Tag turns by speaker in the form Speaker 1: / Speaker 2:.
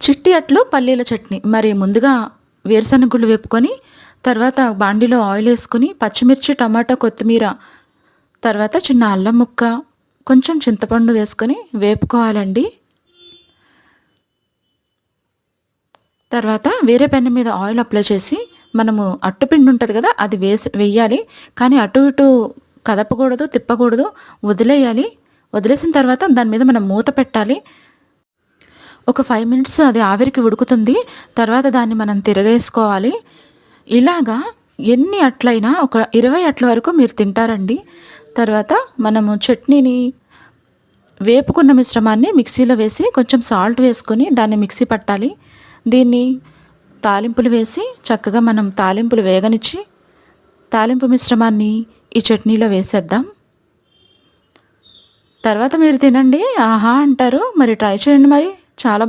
Speaker 1: చిట్టి అట్లు పల్లీల చట్నీ. మరి ముందుగా వేరుశనగ గుళ్ళు వేపుకొని, తర్వాత బాండీలో ఆయిల్ ఏసుకొని, పచ్చిమిర్చి, టమాటా, కొత్తిమీర, తర్వాత చిన్న అల్లం ముక్క, కొంచెం చింతపండు వేసుకొని వేపుకోవాలండి. తర్వాత వేరే పెనం మీద ఆయిల్ అప్లై చేసి, మనము అట్టుపిండి ఉంటది కదా! అది వెయ్యాలి. కానీ అటు ఇటు కదపకూడదు, తిప్పకూడదు. వదిలేయాలి. వదిలేసిన తర్వాత దాని మీద మనం మూత పెట్టాలి. ఒక 5 మినిట్స్ అది ఆవిరికి ఉడుకుతుంది. తర్వాత దాన్ని మనం తిరగేసుకోవాలి. ఇలాగా ఎన్ని అట్లైనా ఒక 20 అట్ల వరకు మీరు తింటారండి. తర్వాత మనము చట్నీని వేపుకున్న మిశ్రమాన్ని మిక్సీలో వేసి కొంచెం సాల్ట్ వేసుకొని దాన్ని మిక్సీ పట్టాలి. దీన్ని తాలింపులు వేసి చక్కగా మనం తాలింపులు వేగనిచ్చి, తాలింపు మిశ్రమాన్ని ఈ చట్నీలో వేసేద్దాం. తర్వాత మీరు తినండి. ఆహా! అంటారు. మరి ట్రై చేయండి మరి. చాలా